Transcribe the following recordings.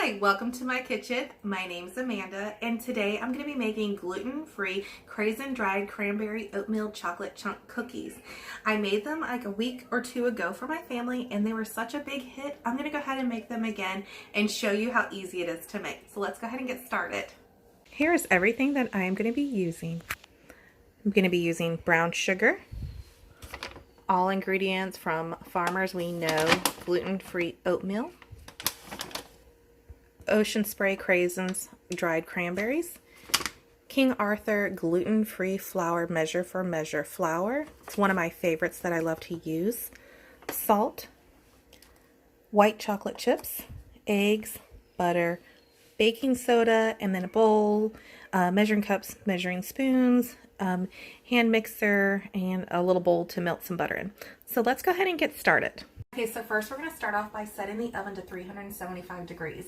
Hi, welcome to my kitchen. My name's Amanda, and today I'm going to be making gluten-free Craisin dried cranberry oatmeal chocolate chunk cookies. I made them like a week or two ago for my family, and they were such a big hit. I'm going to go ahead and make them again and show you how easy it is to make. So let's go ahead and get started. Here's everything that I'm going to be using. I'm going to be using brown sugar, all ingredients from Farmers We Know gluten-free oatmeal, Ocean Spray Craisins dried cranberries, King Arthur gluten-free flour measure for measure flour. It's one of my favorites that I love to use. Salt, white chocolate chips, eggs, butter, baking soda, and then a bowl, measuring cups, measuring spoons, hand mixer, and a little bowl to melt some butter in. So let's go ahead and get started. Okay, so first we're going to start off by setting the oven to 375 degrees.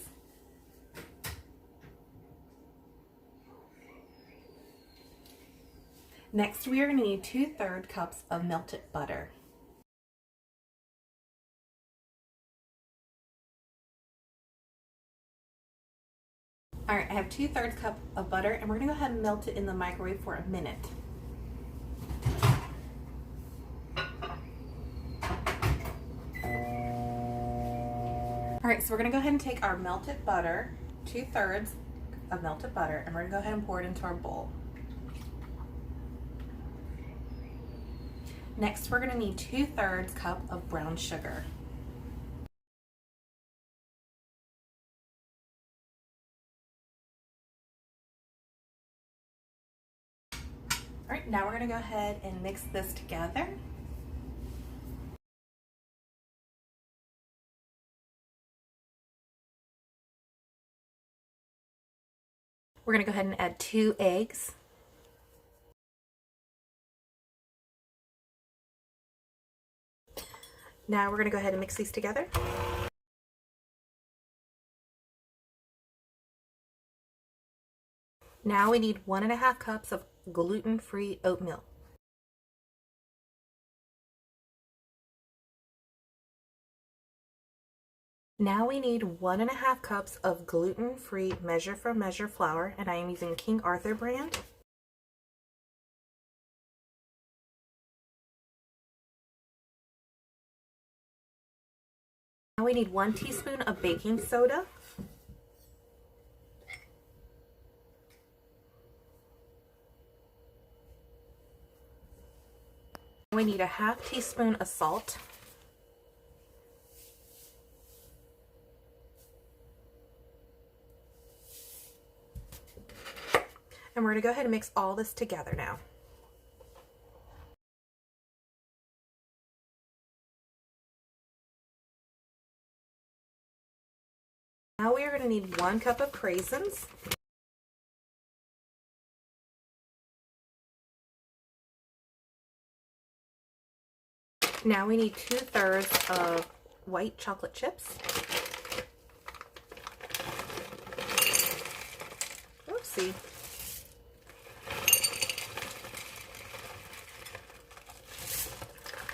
Next, we are going to need 2/3 cups of melted butter. All right, I have 2/3 cup of butter, and we're going to go ahead and melt it in the microwave for a minute. All right, so we're going to go ahead and take our melted butter, 2/3 of melted butter, and we're going to go ahead and pour it into our bowl. Next, we're going to need 2/3 cup of brown sugar. All right, now we're going to go ahead and mix this together. We're going to go ahead and add 2 eggs. Now we're going to go ahead and mix these together. Now we need 1.5 cups of gluten-free oatmeal. Now we need 1.5 cups of gluten-free measure for measure flour, and I am using King Arthur brand. Now we need 1 teaspoon of baking soda. We need 1/2 teaspoon of salt. And we're going to go ahead and mix all this together now. Now we are going to need 1 cup of craisins. Now we need 2/3 of white chocolate chips. Oopsie.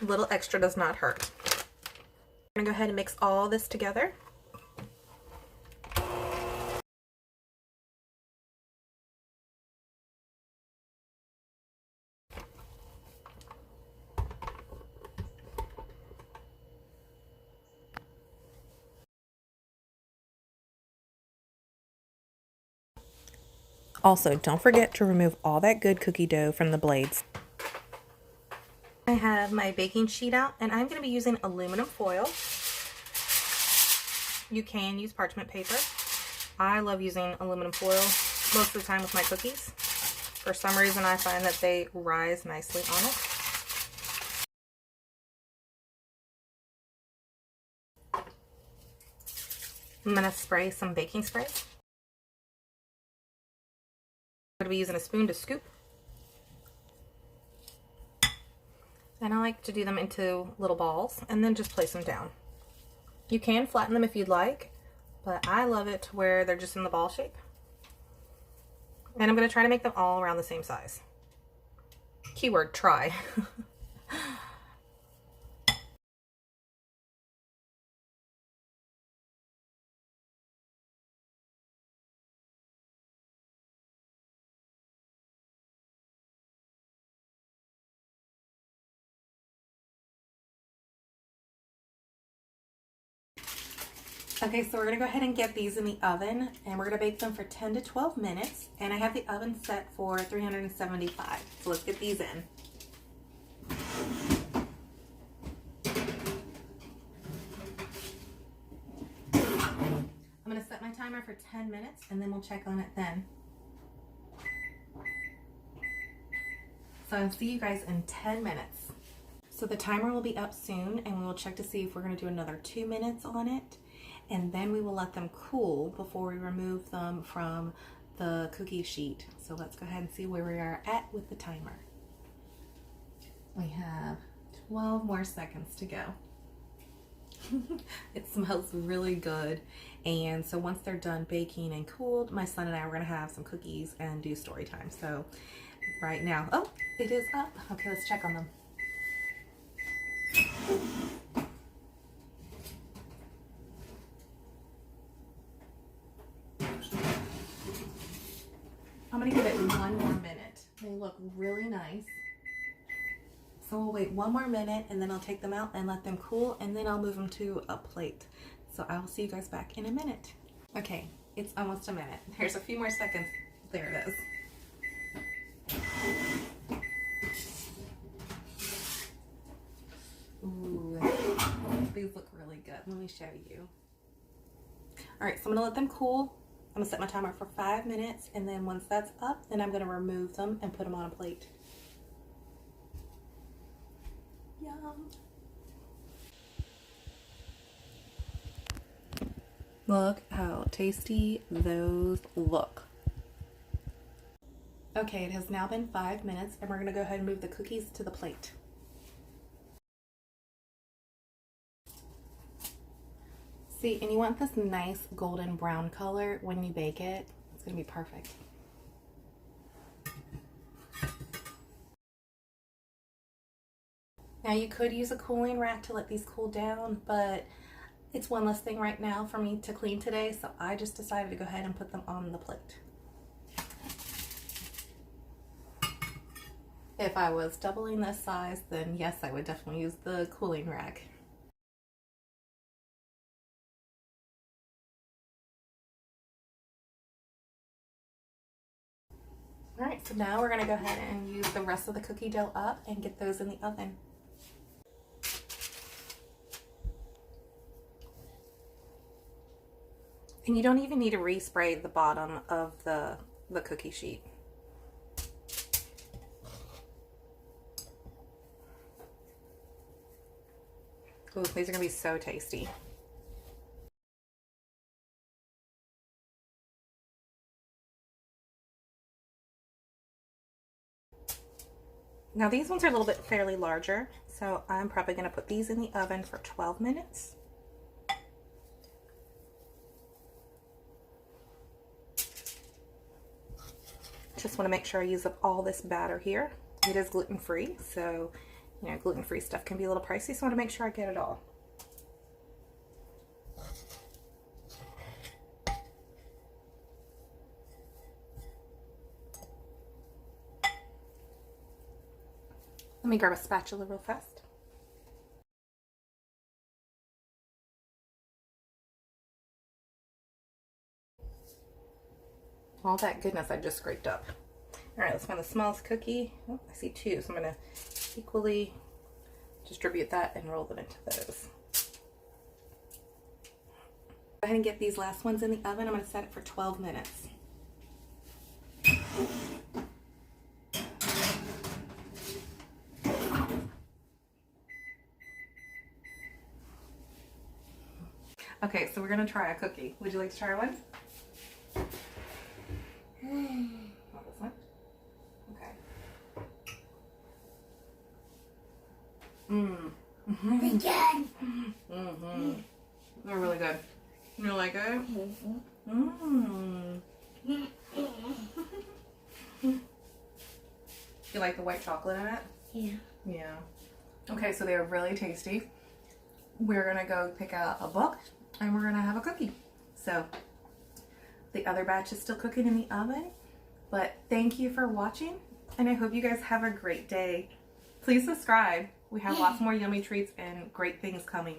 A little extra does not hurt. I'm going to go ahead and mix all this together. Also, don't forget to remove all that good cookie dough from the blades. I have my baking sheet out, and I'm going to be using aluminum foil. You can use parchment paper. I love using aluminum foil most of the time with my cookies. For some reason, I find that they rise nicely on it. I'm going to spray some baking spray. I'm going to be using a spoon to scoop. And I like to do them into little balls and then just place them down. You can flatten them if you'd like, but I love it where they're just in the ball shape. And I'm going to try to make them all around the same size. Keyword, try. Okay, so we're gonna go ahead and get these in the oven, and we're gonna bake them for 10 to 12 minutes. And I have the oven set for 375. So let's get these in. I'm gonna set my timer for 10 minutes and then we'll check on it then. So I'll see you guys in 10 minutes. So the timer will be up soon and we will check to see if we're gonna do another 2 minutes on it. And then we will let them cool before we remove them from the cookie sheet. So let's go ahead and see where we are at with the timer. We have 12 more seconds to go. It smells really good. And so once they're done baking and cooled, my son and I are gonna have some cookies and do story time. So right now, oh, it is up. Okay, let's check on them. I'm gonna give it 1 more minute. They look really nice. So we'll wait 1 more minute and then I'll take them out and let them cool and then I'll move them to a plate. So I will see you guys back in a minute. Okay, it's almost a minute. There's a few more seconds. There it is. Ooh, these look really good. Let me show you. All right, so I'm gonna let them cool. I'm gonna set my timer for 5 minutes and then once that's up, then I'm gonna remove them and put them on a plate. Yum. Look how tasty those look. Okay, it has now been 5 minutes and we're gonna go ahead and move the cookies to the plate. See, and you want this nice golden brown color when you bake it. It's gonna be perfect. Now you could use a cooling rack to let these cool down, but it's one less thing right now for me to clean today, so I just decided to go ahead and put them on the plate. If I was doubling this size, then yes, I would definitely use the cooling rack. All right, so now we're gonna go ahead and use the rest of the cookie dough up and get those in the oven. And you don't even need to respray the bottom of the cookie sheet. Ooh, these are gonna be so tasty. Now these ones are a little bit fairly larger, so I'm probably gonna put these in the oven for 12 minutes. Just want to make sure I use up all this batter here. It is gluten-free, so you know, gluten-free stuff can be a little pricey, so I want to make sure I get it all. Let me grab a spatula real fast. All that goodness I just scraped up. All right, let's find the smallest cookie. Oh, I see 2, so I'm gonna equally distribute that and roll them into those. Go ahead and get these last ones in the oven. I'm gonna set it for 12 minutes. Okay, so we're gonna try a cookie. Would you like to try one? Not this one. Okay. They're really good. You like it? You like the white chocolate in it? Yeah. Yeah. Okay, so they're really tasty. We're gonna go pick out a book and we're gonna have a cookie. So the other batch is still cooking in the oven, but thank you for watching and I hope you guys have a great day. Please subscribe. We have lots more yummy treats and great things coming.